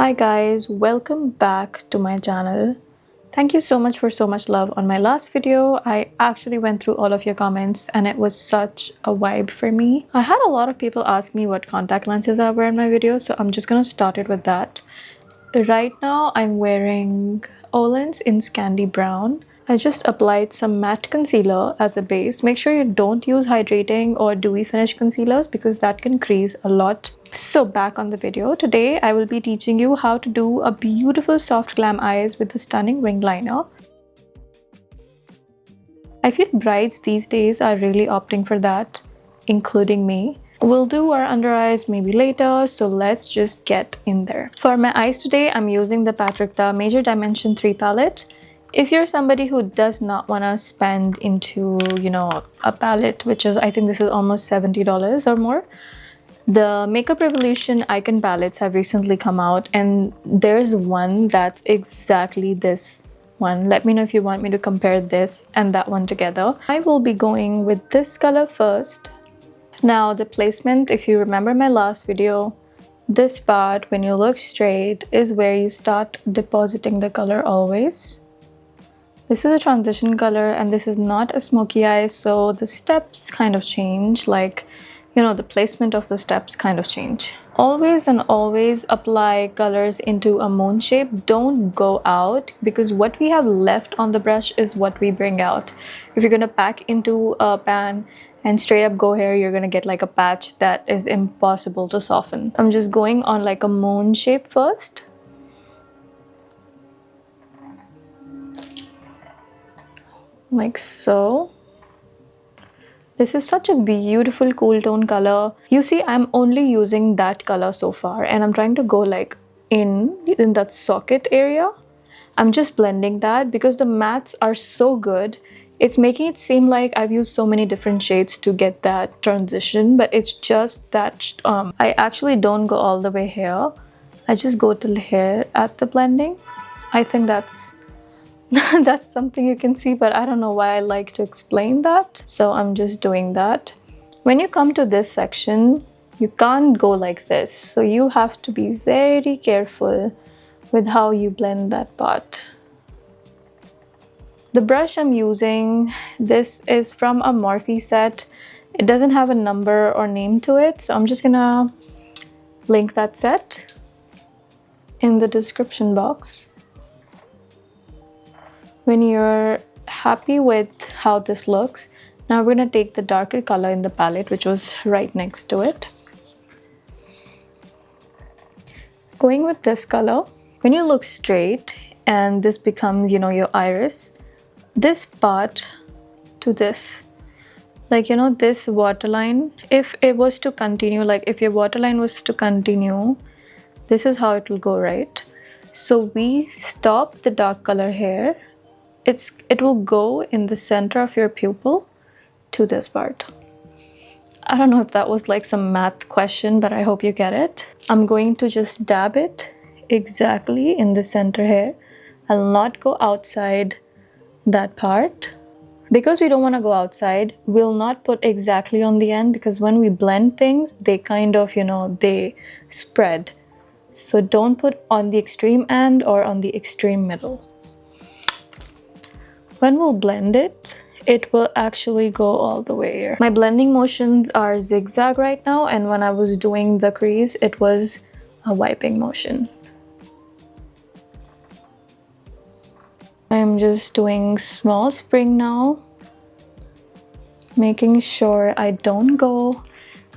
Hi guys, welcome back to my channel. Thank you so much for so much love on my last video. I actually went through all of your comments and it was such a vibe for me. I had a lot of people ask me what contact lenses I wear in my videos, so I'm just gonna start it with that. Right now I'm wearing Olen's in Scandi Brown. I just applied some matte concealer as a base. Make sure you don't use hydrating or dewy finish concealers because that can crease a lot. So back on the video, today I will be teaching you how to do a beautiful soft glam eyes with a stunning wing liner. I feel brides these days are really opting for that, including me. We'll do our under eyes maybe later, so let's just get in there. For my eyes today, I'm using the Patrick Major Dimension 3 palette. If you're somebody who does not want to spend into, a palette, which is, I think this is almost $70 or more, the Makeup Revolution Icon palettes have recently come out, and there's one that's exactly this one. Let me know if you want me to compare this and that one together. I will be going with this color first. Now the placement, if you remember my last video, this part when you look straight is where you start depositing the color always. This is a transition color and this is not a smoky eye, so the steps kind of change, like, the placement of the steps kind of change. Always and always apply colors into a moon shape. Don't go out, because what we have left on the brush is what we bring out. If you're gonna pack into a pan and straight up go here, you're gonna get like a patch that is impossible to soften. I'm just going on like a moon shape first. Like so. This is such a beautiful cool tone color. You see, I'm only using that color so far and I'm trying to go like in that socket area. I'm just blending that because the mattes are so good. It's making it seem like I've used so many different shades to get that transition, but it's just that I actually don't go all the way here. I just go till here at the blending. I think that's that's something you can see, but I don't know why I like to explain that, so I'm just doing that. When you come to this section, you can't go like this, so you have to be very careful with how you blend that part. The brush I'm using, this is from a Morphe set. It doesn't have a number or name to it, so I'm just gonna link that set in the description box. When you're happy with how this looks, now we're going to take the darker color in the palette, which was right next to it. Going with this color, when you look straight and this becomes, your iris, this part to this, like, this waterline, if it was to continue, like if your waterline was to continue, this is how it will go, right? So we stop the dark color here. It will go in the center of your pupil to this part. I don't know if that was like some math question, but I hope you get it. I'm going to just dab it exactly in the center here. I'll not go outside that part. Because we don't want to go outside, we'll not put exactly on the end, because when we blend things, they kind of, they spread. So don't put on the extreme end or on the extreme middle. When we'll blend it, it will actually go all the way here. My blending motions are zigzag right now, and when I was doing the crease, it was a wiping motion. I'm just doing small spring now, making sure I don't go.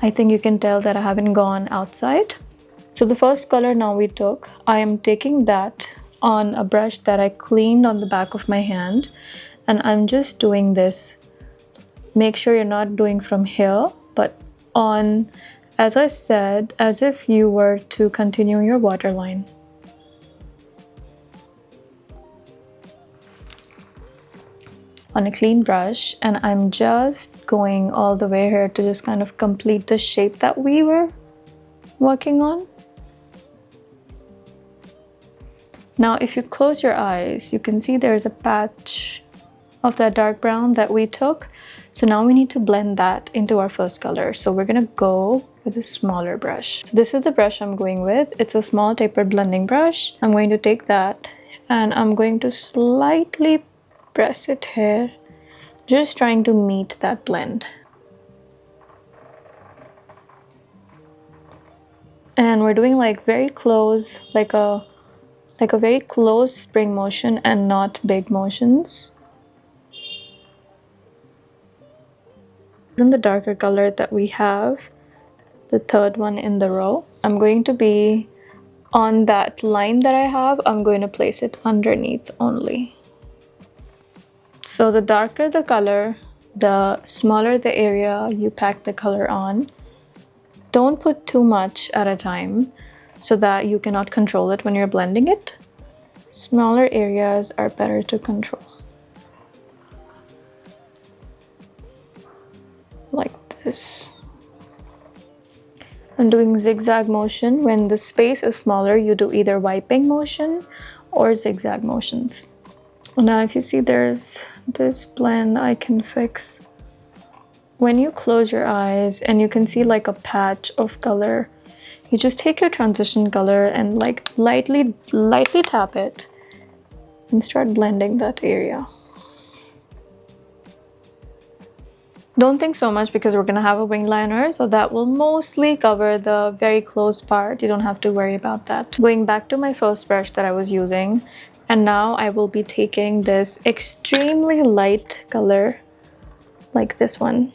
I think you can tell that I haven't gone outside. So the first color now we took, I am taking that on a brush that I cleaned on the back of my hand, and I'm just doing this. Make sure you're not doing from here, but on, as I said, as if you were to continue your waterline. On a clean brush, and I'm just going all the way here to just kind of complete the shape that we were working on. Now, if you close your eyes, you can see there's a patch of that dark brown that we took. So now we need to blend that into our first color. So we're gonna go with a smaller brush. So this is the brush I'm going with. It's a small tapered blending brush. I'm going to take that and I'm going to slightly press it here, just trying to meet that blend. And we're doing like very close, like a very close spring motion and not big motions. In the darker color that we have, the third one in the row, I'm going to be on that line that I have, I'm going to place it underneath only. So the darker the color, the smaller the area you pack the color on. Don't put too much at a time so that you cannot control it when you're blending it. Smaller areas are better to control. Like this. I'm doing zigzag motion. When the space is smaller, you do either wiping motion or zigzag motions. Now if you see there's this blend I can fix. When you close your eyes and you can see like a patch of color, you just take your transition color and like lightly tap it and start blending that area. Don't think so much because we're gonna have a wing liner, so that will mostly cover the very close part. You don't have to worry about that. Going back to my first brush that I was using, and now I will be taking this extremely light color like this one.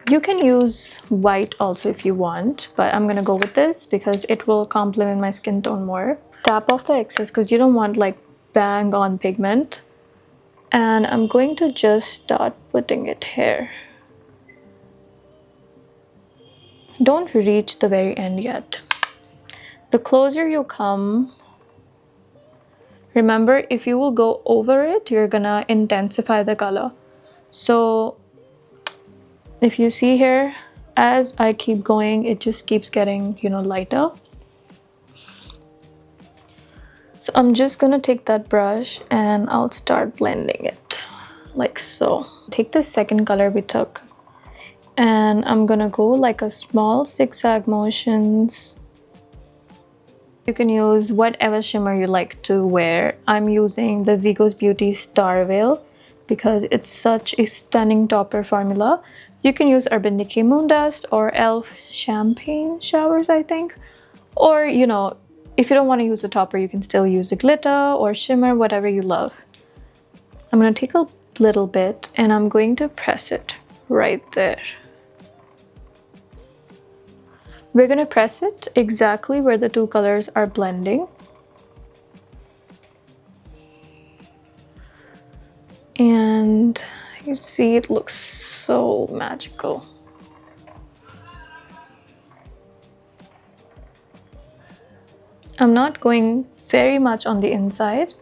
You can use white also if you want, but I'm gonna go with this because it will complement my skin tone more. Tap off the excess because you don't want like bang on pigment. And I'm going to just start putting it here. Don't reach the very end yet. The closer you come, remember if you will go over it, you're gonna intensify the color. So if you see here, as I keep going, it just keeps getting, you know, lighter. So I'm just gonna take that brush and I'll start blending it like so. Take the second color we took and I'm gonna go like a small zigzag motions. You can use whatever shimmer you like to wear. I'm using the Zygos Beauty Star Veil because it's such a stunning topper formula. You can use Urban Decay Moon Dust or e.l.f. Champagne Showers, I think. Or, you know, if you don't want to use a topper, you can still use a glitter or shimmer, whatever you love. I'm going to take a little bit and I'm going to press it right there. We're going to press it exactly where the two colors are blending. And you see it looks so magical. I'm not going very much on the inside.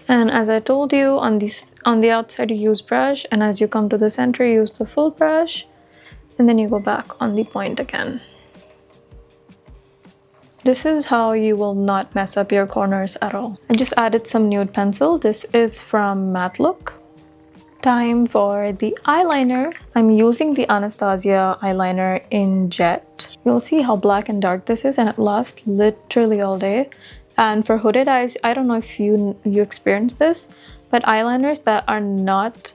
And as I told you, on the outside you use brush, and as you come to the center you use the full brush, and then you go back on the point again. This is how you will not mess up your corners at all. I just added some nude pencil. This is from Matte Look. Time for the eyeliner. I'm using the Anastasia eyeliner in Jet. You'll see how black and dark this is, and it lasts literally all day. And for hooded eyes, I don't know if you experience this, but eyeliners that are not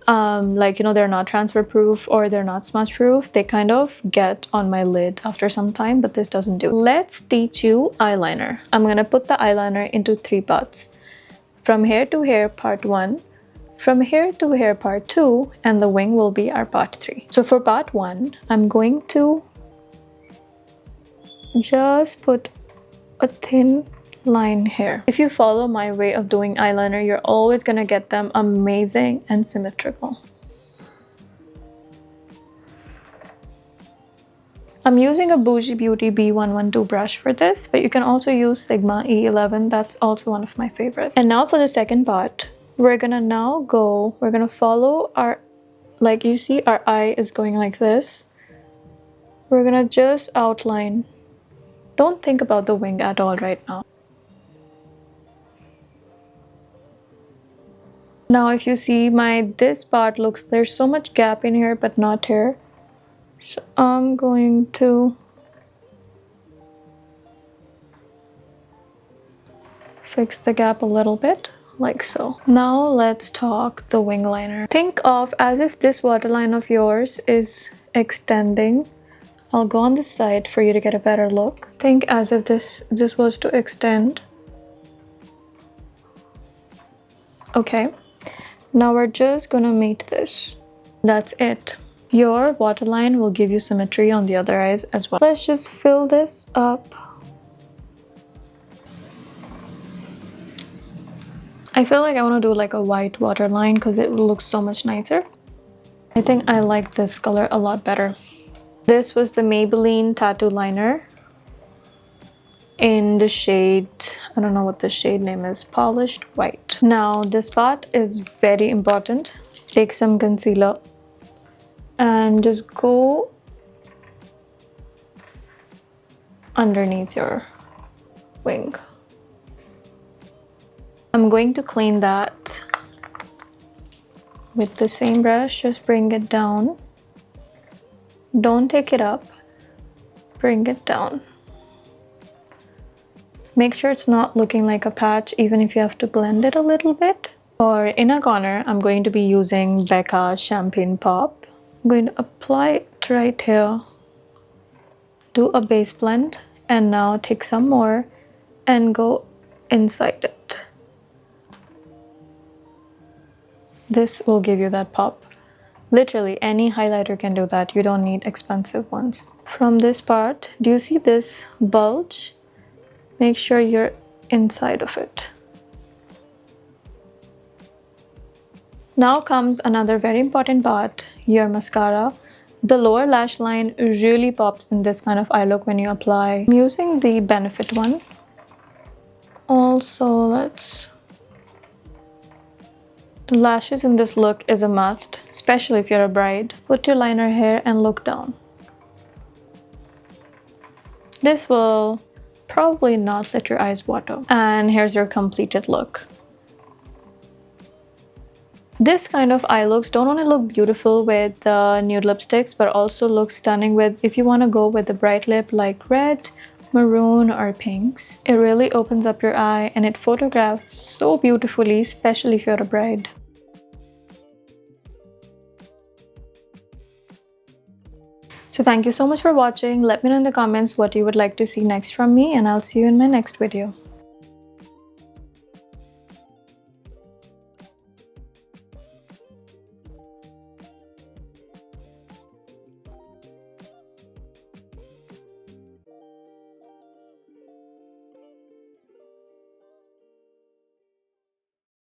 like, you know, they're not transfer proof or they're not smudge proof, they kind of get on my lid after some time, but this doesn't do. Let's teach you eyeliner. I'm gonna put the eyeliner into 3 parts. From hair to hair, part 1. From hair to hair, part 2. And the wing will be our part 3. So for part 1, I'm going to just put a thin line here. If you follow my way of doing eyeliner, you're always gonna get them amazing and symmetrical. I'm using a Bougie Beauty B112 brush for this, but you can also use Sigma E11. That's also one of my favorites. And now for the second part, we're gonna follow our, like you see, our eye is going like this. We're gonna just outline. Don't think about the wing at all right now. Now if you see this part looks, there's so much gap in here but not here. So I'm going to fix the gap a little bit, like so. Now let's talk the wing liner. Think of as if this waterline of yours is extending. I'll go on this side for you to get a better look. Think as if this was to extend. Okay. Now we're just gonna mate this. That's it. Your waterline will give you symmetry on the other eyes as well. Let's just fill this up. I feel like I want to do like a white waterline because it will look so much nicer. I think I like this color a lot better. This was the Maybelline Tattoo Liner in the shade, I don't know what the shade name is, Polished White. Now this part is very important. Take some concealer and just go underneath your wing. I'm going to clean that with the same brush. Just bring it down. Don't take it up, bring it down. Make sure it's not looking like a patch, even if you have to blend it a little bit. For inner corner, I'm going to be using Becca Champagne Pop. I'm going to apply it right here. Do a base blend, and now take some more and go inside it. This will give you that pop. Literally, any highlighter can do that. You don't need expensive ones. From this part, do you see this bulge? Make sure you're inside of it. Now comes another very important part, your mascara. The lower lash line really pops in this kind of eye look when you apply. I'm using the Benefit one. Also, lashes in this look is a must, especially if you're a bride. Put your liner here and look down. This will probably not let your eyes water. And here's your completed look. This kind of eye looks don't only look beautiful with the nude lipsticks, but also look stunning with, if you want to go with a bright lip like red, maroon, or pinks. It really opens up your eye and it photographs so beautifully, especially if you're a bride. So thank you so much for watching. Let me know in the comments what you would like to see next from me, and I'll see you in my next video.